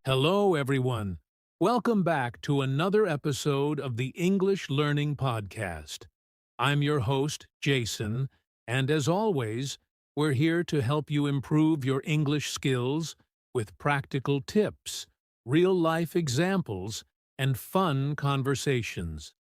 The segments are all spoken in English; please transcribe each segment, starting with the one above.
Hello, everyone. Welcome back to another episode of the English Learning Podcast. I'm your host, Jason, and as always, we're here to help you improve your English skills with practical tips, real-life examples, and fun conversations.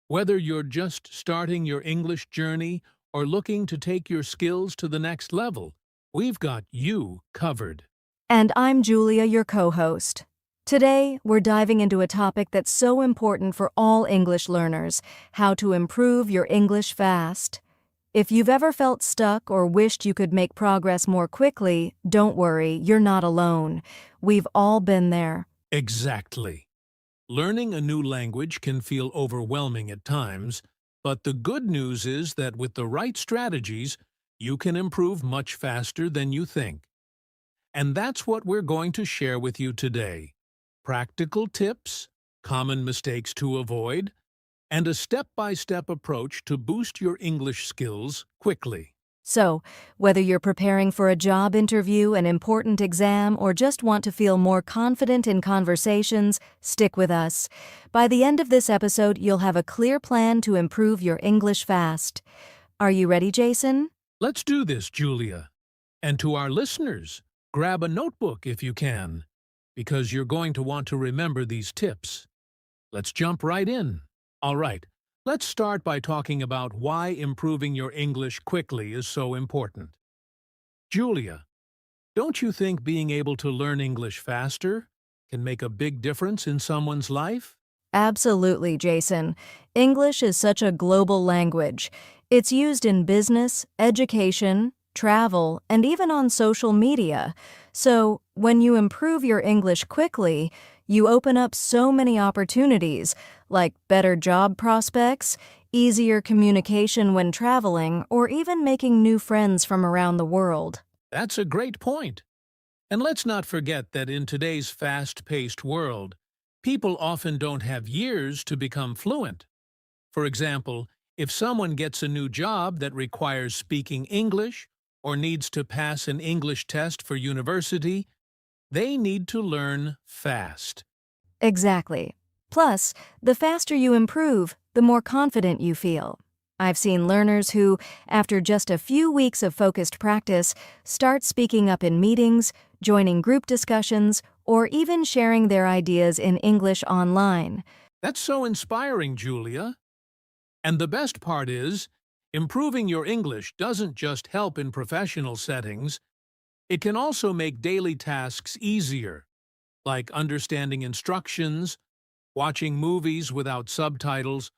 Whether you're just starting your English journey or looking to take your skills to the next level, we've got you covered. And I'm Julia, your co-host. Today, we're diving into a topic that's so important for all English learners: how to improve your English fast. If you've ever felt stuck or wished you could make progress more quickly, don't worry, you're not alone. We've all been there. Exactly. Learning a new language can feel overwhelming at times, but the good news is that with the right strategies, you can improve much faster than you think. And that's what we're going to share with you today. Practical tips, common mistakes to avoid, and a step-by-step approach to boost your English skills quickly. So, whether you're preparing for a job interview, an important exam, or just want to feel more confident in conversations, stick with us. By the end of this episode, you'll have a clear plan to improve your English fast. Are you ready, Jason? Let's do this, Julia. And to our listeners, grab a notebook if you can, because you're going to want to remember these tips. Let's jump right in. All right, let's start by talking about why improving your English quickly is so important. Julia, don't you think being able to learn English faster can make a big difference in someone's life? Absolutely, Jason. English is such a global language. It's used in business, education, travel, and even on social media. So, when you improve your English quickly, you open up so many opportunities, like better job prospects, easier communication when traveling, or even making new friends from around the world. That's a great point. And let's not forget that in today's fast-paced world, people often don't have years to become fluent. For example, if someone gets a new job that requires speaking English or needs to pass an English test for university, they need to learn fast. Exactly. Plus, the faster you improve, the more confident you feel. I've seen learners who, after just a few weeks of focused practice, start speaking up in meetings, joining group discussions, or even sharing their ideas in English online. That's so inspiring, Julia. And the best part is, improving your English doesn't just help in professional settings, it can also make daily tasks easier, like understanding instructions, watching movies without subtitles,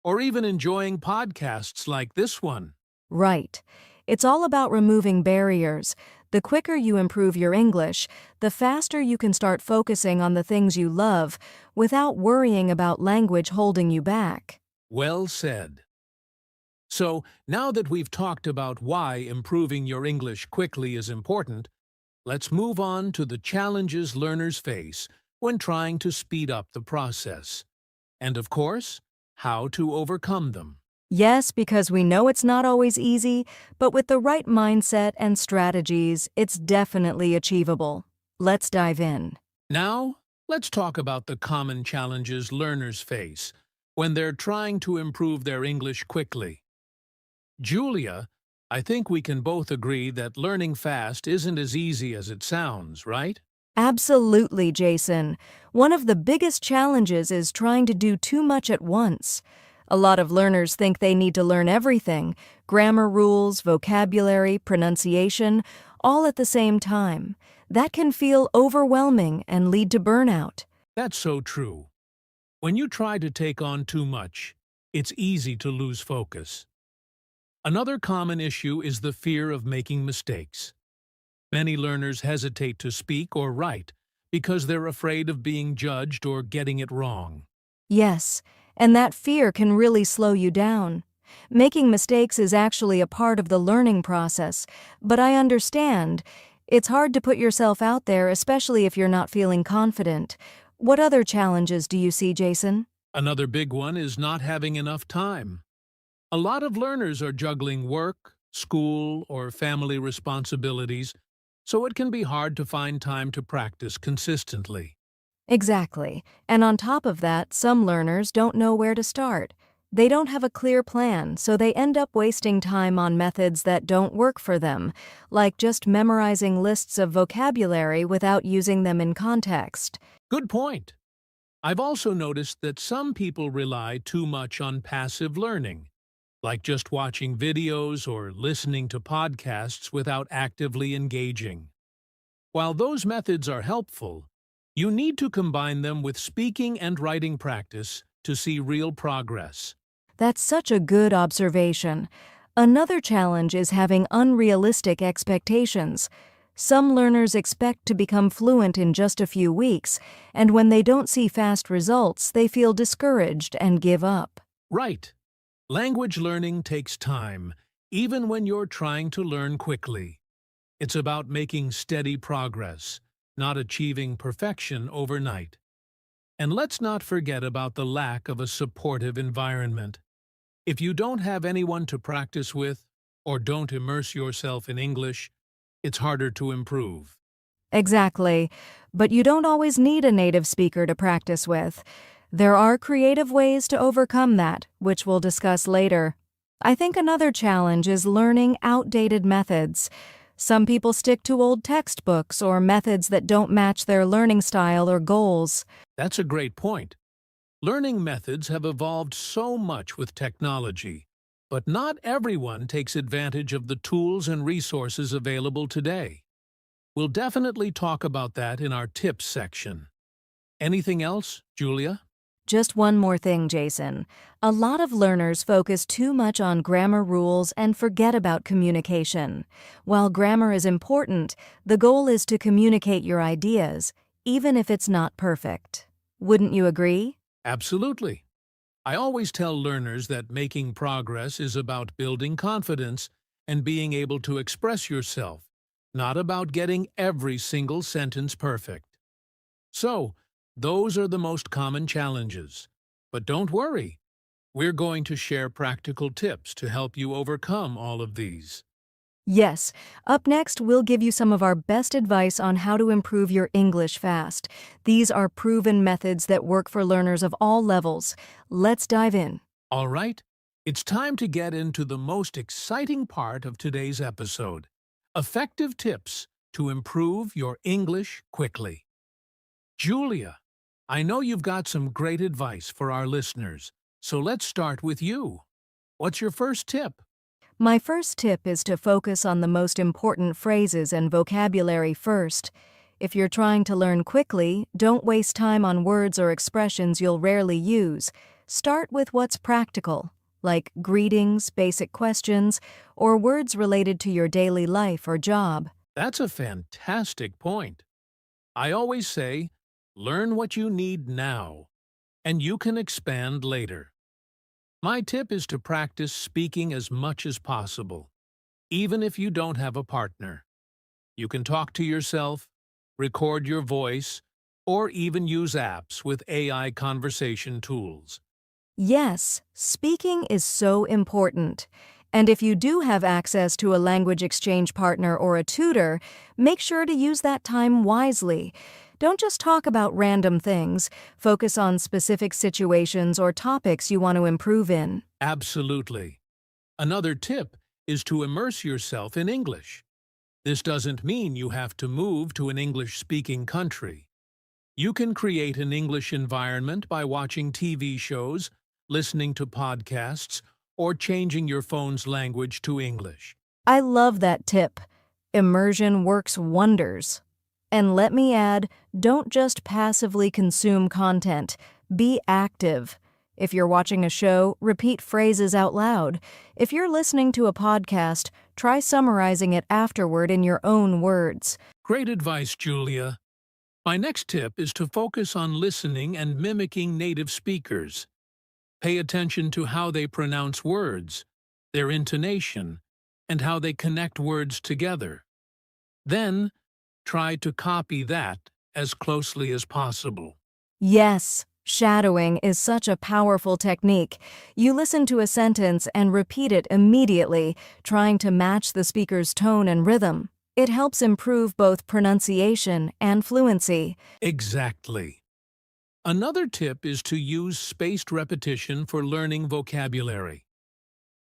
or even enjoying podcasts like this one. Right. It's all about removing barriers. The quicker you improve your English, the faster you can start focusing on the things you love without worrying about language holding you back. Well said. So, now that we've talked about why improving your English quickly is important, let's move on to the challenges learners face when trying to speed up the process. And of course, how to overcome them. Yes, because we know it's not always easy, but with the right mindset and strategies, it's definitely achievable. Let's dive in. Now, let's talk about the common challenges learners face when they're trying to improve their English quickly. Julia, I think we can both agree that learning fast isn't as easy as it sounds, right? Absolutely, Jason. One of the biggest challenges is trying to do too much at once. A lot of learners think they need to learn everything: grammar rules, vocabulary, pronunciation, all at the same time. That can feel overwhelming and lead to burnout. That's so true. When you try to take on too much, it's easy to lose focus. Another common issue is the fear of making mistakes. Many learners hesitate to speak or write because they're afraid of being judged or getting it wrong. Yes, and that fear can really slow you down. Making mistakes is actually a part of the learning process, but I understand. It's hard to put yourself out there, especially if you're not feeling confident. What other challenges do you see, Jason? Another big one is not having enough time. A lot of learners are juggling work, school, or family responsibilities, so it can be hard to find time to practice consistently. Exactly. And on top of that, some learners don't know where to start. They don't have a clear plan, so they end up wasting time on methods that don't work for them, like just memorizing lists of vocabulary without using them in context. Good point. I've also noticed that some people rely too much on passive learning, like just watching videos or listening to podcasts without actively engaging. While those methods are helpful, you need to combine them with speaking and writing practice to see real progress. That's such a good observation. Another challenge is having unrealistic expectations. Some learners expect to become fluent in just a few weeks, and when they don't see fast results, they feel discouraged and give up. Right. Language learning takes time, even when you're trying to learn quickly. It's about making steady progress, not achieving perfection overnight. And let's not forget about the lack of a supportive environment. If you don't have anyone to practice with, or don't immerse yourself in English, it's harder to improve. Exactly. But you don't always need a native speaker to practice with. There are creative ways to overcome that, which we'll discuss later. I think another challenge is learning outdated methods. Some people stick to old textbooks or methods that don't match their learning style or goals. That's a great point. Learning methods have evolved so much with technology, but not everyone takes advantage of the tools and resources available today. We'll definitely talk about that in our tips section. Anything else, Julia? Just one more thing, Jason. A lot of learners focus too much on grammar rules and forget about communication. While grammar is important, the goal is to communicate your ideas, even if it's not perfect. Wouldn't you agree? Absolutely. I always tell learners that making progress is about building confidence and being able to express yourself, not about getting every single sentence perfect. So, those are the most common challenges. But don't worry, we're going to share practical tips to help you overcome all of these. Yes. Up next, we'll give you some of our best advice on how to improve your English fast. These are proven methods that work for learners of all levels. Let's dive in. All right, it's time to get into the most exciting part of today's episode: effective tips to improve your English quickly. Julia, I know you've got some great advice for our listeners, so let's start with you. What's your first tip? My first tip is to focus on the most important phrases and vocabulary first. If you're trying to learn quickly, don't waste time on words or expressions you'll rarely use. Start with what's practical, like greetings, basic questions, or words related to your daily life or job. That's a fantastic point. I always say, learn what you need now, and you can expand later. My tip is to practice speaking as much as possible, even if you don't have a partner. You can talk to yourself, record your voice, or even use apps with AI conversation tools. Yes, speaking is so important. And if you do have access to a language exchange partner or a tutor, make sure to use that time wisely. Don't just talk about random things. Focus on specific situations or topics you want to improve in. Absolutely. Another tip is to immerse yourself in English. This doesn't mean you have to move to an English-speaking country. You can create an English environment by watching TV shows, listening to podcasts, or changing your phone's language to English. I love that tip. Immersion works wonders. And let me add, don't just passively consume content. Be active. If you're watching a show, repeat phrases out loud. If you're listening to a podcast, try summarizing it afterward in your own words. Great advice, Julia. My next tip is to focus on listening and mimicking native speakers. Pay attention to how they pronounce words, their intonation, and how they connect words together. Then, try to copy that as closely as possible. Yes, Shadowing is such a powerful technique. You listen to a sentence and repeat it immediately, trying to match the speaker's tone and rhythm. It helps improve both pronunciation and fluency. Exactly. Another tip is to use spaced repetition for learning vocabulary.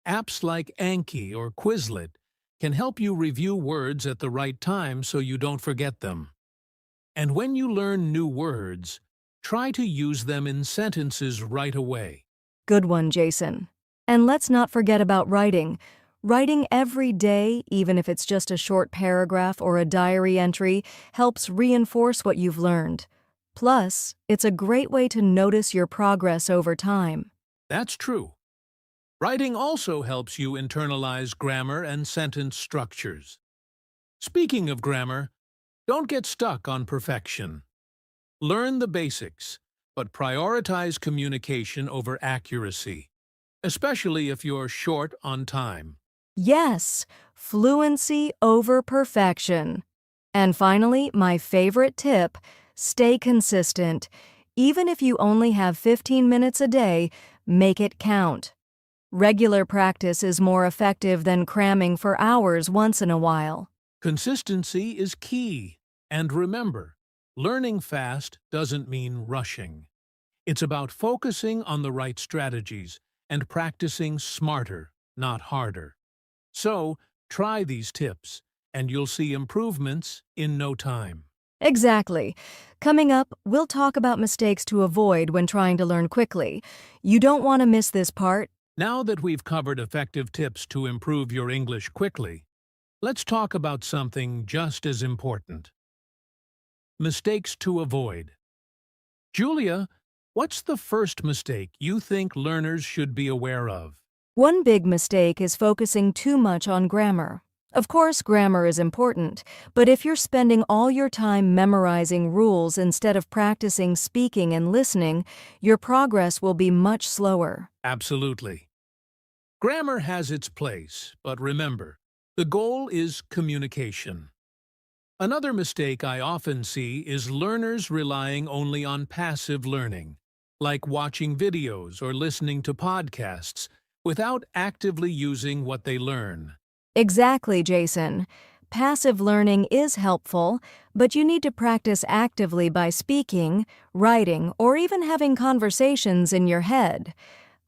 Apps like Anki or Quizlet can help you review words at the right time so you don't forget them. And when you learn new words, try to use them in sentences right away. Good one, Jason. And let's not forget about writing. Writing every day, even if it's just a short paragraph or a diary entry, helps reinforce what you've learned. Plus, it's a great way to notice your progress over time. That's true. Writing also helps you internalize grammar and sentence structures. Speaking of grammar, don't get stuck on perfection. Learn the basics, but prioritize communication over accuracy, especially if you're short on time. Yes, fluency over perfection. And finally, my favorite tip, stay consistent. Even if you only have 15 minutes a day, make it count. Regular practice is more effective than cramming for hours once in a while. Consistency is key. And remember, learning fast doesn't mean rushing. It's about focusing on the right strategies and practicing smarter, not harder. So, try these tips, and you'll see improvements in no time. Exactly. Coming up, we'll talk about mistakes to avoid when trying to learn quickly. You don't want to miss this part. Now that we've covered effective tips to improve your English quickly, let's talk about something just as important. Mistakes to avoid. Julia, what's the first mistake you think learners should be aware of? One big mistake is focusing too much on grammar. Of course, grammar is important, but if you're spending all your time memorizing rules instead of practicing speaking and listening, your progress will be much slower. Absolutely. Grammar has its place, but remember, the goal is communication. Another mistake I often see is learners relying only on passive learning, like watching videos or listening to podcasts, without actively using what they learn. Exactly, Jason. Passive learning is helpful, but you need to practice actively by speaking, writing, or even having conversations in your head.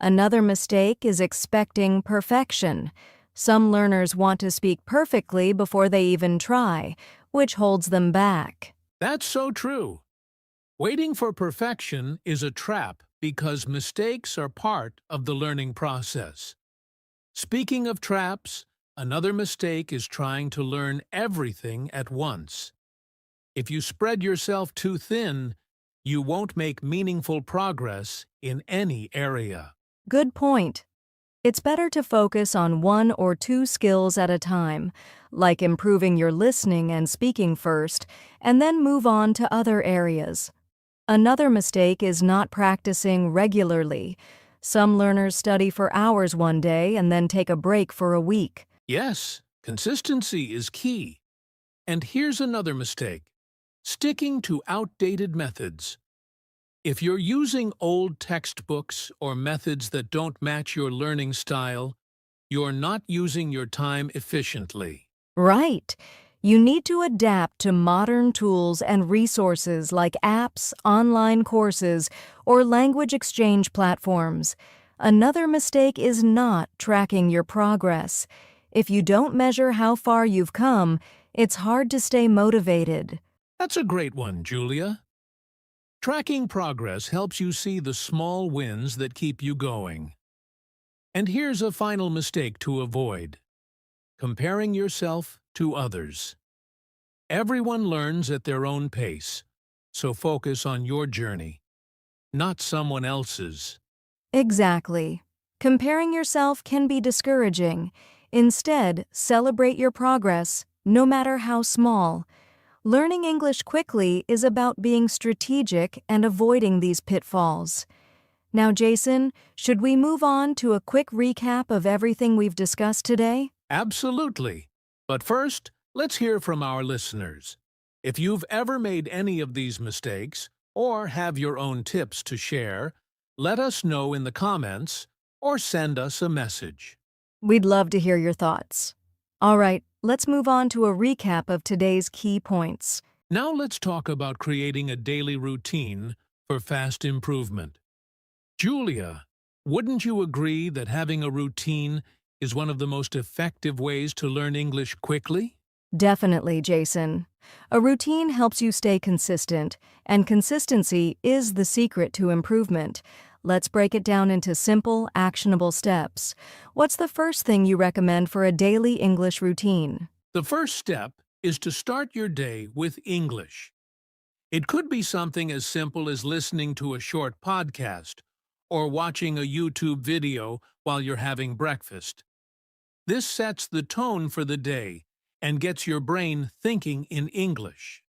Another mistake is expecting perfection. Some learners want to speak perfectly before they even try, which holds them back. That's so true. Waiting for perfection is a trap because mistakes are part of the learning process. Speaking of traps, another mistake is trying to learn everything at once. If you spread yourself too thin, you won't make meaningful progress in any area. Good point. It's better to focus on one or two skills at a time, like improving your listening and speaking first, and then move on to other areas. Another mistake is not practicing regularly. Some learners study for hours one day and then take a break for a week. Yes, consistency is key. And here's another mistake: sticking to outdated methods. If you're using old textbooks or methods that don't match your learning style, you're not using your time efficiently. Right. You need to adapt to modern tools and resources like apps, online courses, or language exchange platforms. Another mistake is not tracking your progress. If you don't measure how far you've come, it's hard to stay motivated. That's a great one, Julia. Tracking progress helps you see the small wins that keep you going. And here's a final mistake to avoid: comparing yourself to others. Everyone learns at their own pace, so focus on your journey, not someone else's. Exactly. Comparing yourself can be discouraging. Instead, celebrate your progress, no matter how small. Learning English quickly is about being strategic and avoiding these pitfalls. Now, Jason, should we move on to a quick recap of everything we've discussed today? Absolutely. But first, let's hear from our listeners. If you've ever made any of these mistakes, or have your own tips to share, let us know in the comments or send us a message. We'd love to hear your thoughts. All right, let's move on to a recap of today's key points. Now let's talk about creating a daily routine for fast improvement. Julia, wouldn't you agree that having a routine is one of the most effective ways to learn English quickly? Definitely, Jason. A routine helps you stay consistent, and consistency is the secret to improvement. Let's break it down into simple, actionable steps. What's the first thing you recommend for a daily English routine? The first step is to start your day with English. It could be something as simple as listening to a short podcast or watching a YouTube video while you're having breakfast. This sets the tone for the day and gets your brain thinking in English.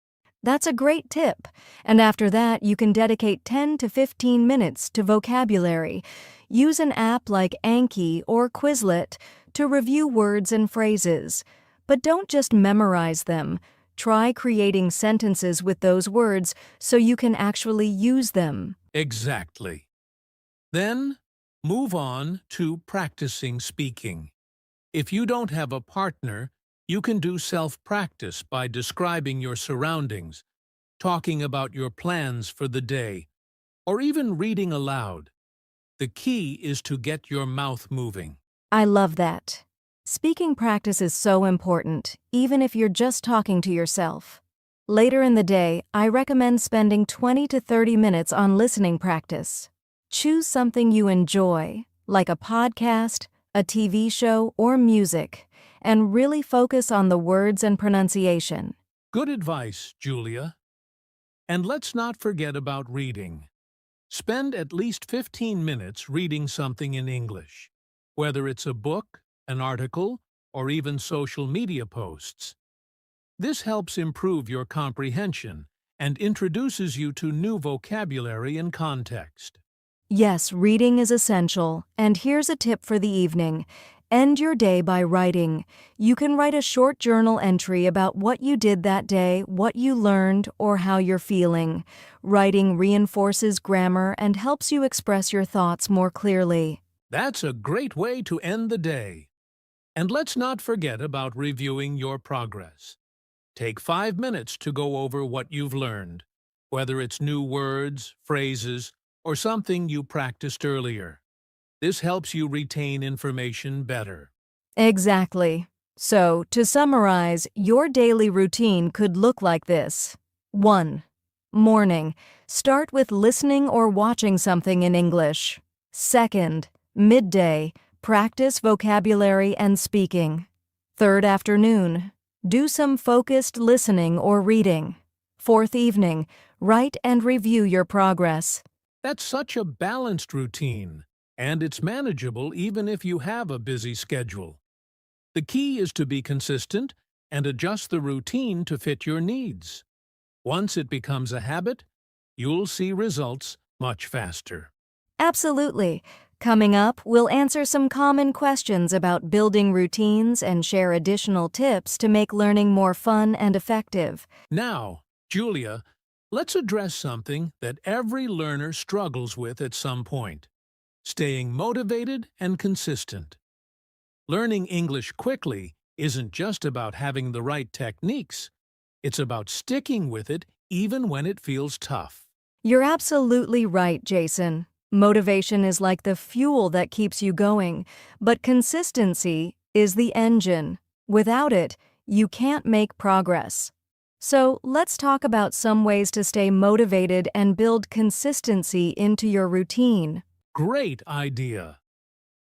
That's a great tip. And after that, you can dedicate 10 to 15 minutes to vocabulary. Use an app like Anki or Quizlet to review words and phrases. But don't just memorize them. Try creating sentences with those words so you can actually use them. Exactly. Then, move on to practicing speaking. If you don't have a partner, you can do self-practice by describing your surroundings, talking about your plans for the day, or even reading aloud. The key is to get your mouth moving. I love that. Speaking practice is so important, even if you're just talking to yourself. Later in the day, I recommend spending 20 to 30 minutes on listening practice. Choose something you enjoy, like a podcast, a TV show, or music, and really focus on the words and pronunciation. Good advice, Julia. And let's not forget about reading. Spend at least 15 minutes reading something in English, whether it's a book, an article, or even social media posts. This helps improve your comprehension and introduces you to new vocabulary and context. Yes, reading is essential, and here's a tip for the evening. End your day by writing. You can write a short journal entry about what you did that day, what you learned, or how you're feeling. Writing reinforces grammar and helps you express your thoughts more clearly. That's a great way to end the day. And let's not forget about reviewing your progress. Take 5 minutes to go over what you've learned, whether it's new words, phrases, or something you practiced earlier. This helps you retain information better. Exactly. So, to summarize, your daily routine could look like this. 1. Morning. Start with listening or watching something in English. 2. Midday. Practice vocabulary and speaking. 3. Afternoon. Do some focused listening or reading. 4th evening. Write and review your progress. That's such a balanced routine, and it's manageable even if you have a busy schedule. The key is to be consistent and adjust the routine to fit your needs. Once it becomes a habit, you'll see results much faster. Absolutely. Coming up, we'll answer some common questions about building routines and share additional tips to make learning more fun and effective. Now, Julia, let's address something that every learner struggles with at some point: staying motivated and consistent. Learning English quickly isn't just about having the right techniques. It's about sticking with it even when it feels tough. You're absolutely right, Jason. Motivation is like the fuel that keeps you going, but consistency is the engine. Without it, you can't make progress. So let's talk about some ways to stay motivated and build consistency into your routine. Great idea!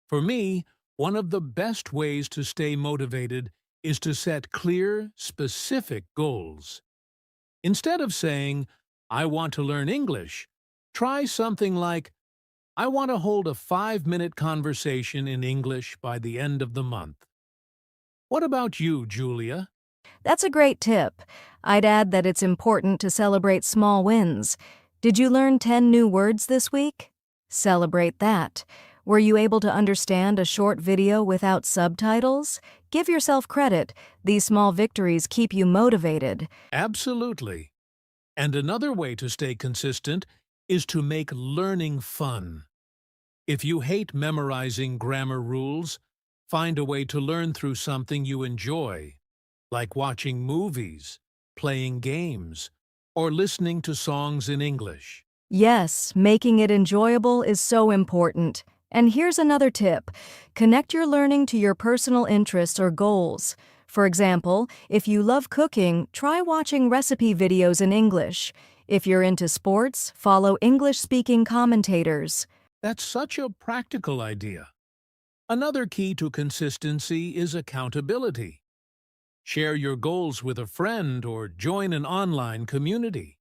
For me, one of the best ways to stay motivated is to set clear, specific goals. Instead of saying, "I want to learn English," try something like, "I want to hold a 5-minute conversation in English by the end of the month." What about you, Julia? That's a great tip. I'd add that it's important to celebrate small wins. Did you learn 10 new words this week? Celebrate that. Were you able to understand a short video without subtitles? Give yourself credit. These small victories keep you motivated. Absolutely. And another way to stay consistent is to make learning fun. If you hate memorizing grammar rules, find a way to learn through something you enjoy, like watching movies, playing games, or listening to songs in English. Yes, making it enjoyable is so important. And here's another tip. Connect your learning to your personal interests or goals. For example, if you love cooking, try watching recipe videos in English. If you're into sports, follow English-speaking commentators. That's such a practical idea. Another key to consistency is accountability. Share your goals with a friend or join an online community.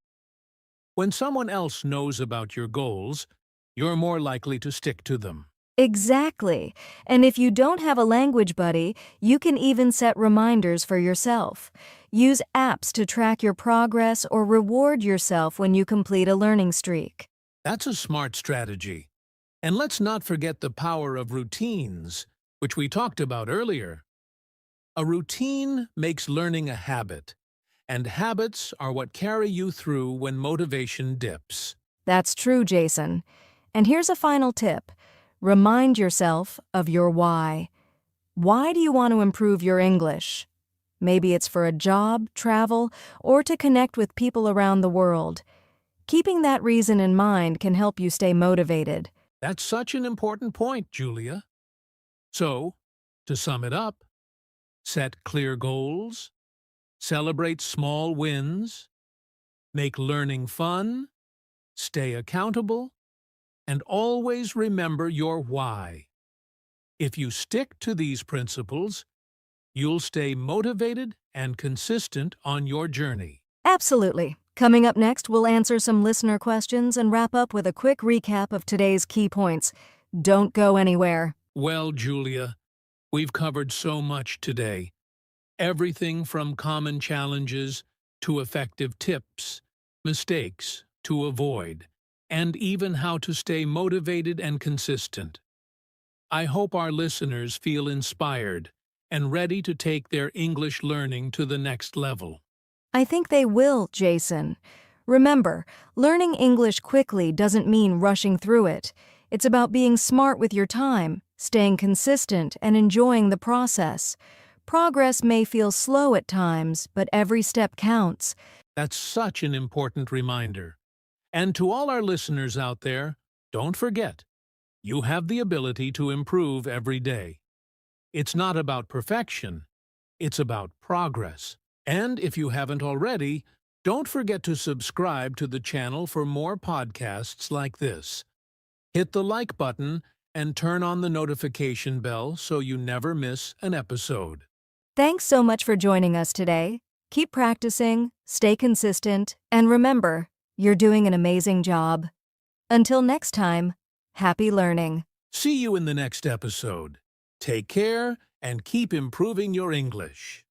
When someone else knows about your goals, you're more likely to stick to them. Exactly. And if you don't have a language buddy, you can even set reminders for yourself. Use apps to track your progress or reward yourself when you complete a learning streak. That's a smart strategy. And let's not forget the power of routines, which we talked about earlier. A routine makes learning a habit, and habits are what carry you through when motivation dips. That's true, Jason. And here's a final tip. Remind yourself of your why. Why do you want to improve your English? Maybe it's for a job, travel, or to connect with people around the world. Keeping that reason in mind can help you stay motivated. That's such an important point, Julia. So, to sum it up, set clear goals, celebrate small wins, make learning fun, stay accountable, and always remember your why. If you stick to these principles, you'll stay motivated and consistent on your journey. Absolutely. Coming up next, we'll answer some listener questions and wrap up with a quick recap of today's key points. Don't go anywhere. Well, Julia, we've covered so much today. Everything from common challenges to effective tips, mistakes to avoid, and even how to stay motivated and consistent. I hope our listeners feel inspired and ready to take their English learning to the next level. I think they will, Jason. Remember, learning English quickly doesn't mean rushing through it. It's about being smart with your time, staying consistent, and enjoying the process. Progress may feel slow at times, but every step counts. That's such an important reminder. And to all our listeners out there, don't forget, you have the ability to improve every day. It's not about perfection, it's about progress. And if you haven't already, don't forget to subscribe to the channel for more podcasts like this. Hit the like button and turn on the notification bell so you never miss an episode. Thanks so much for joining us today. Keep practicing, stay consistent, and remember, you're doing an amazing job. Until next time, happy learning. See you in the next episode. Take care and keep improving your English.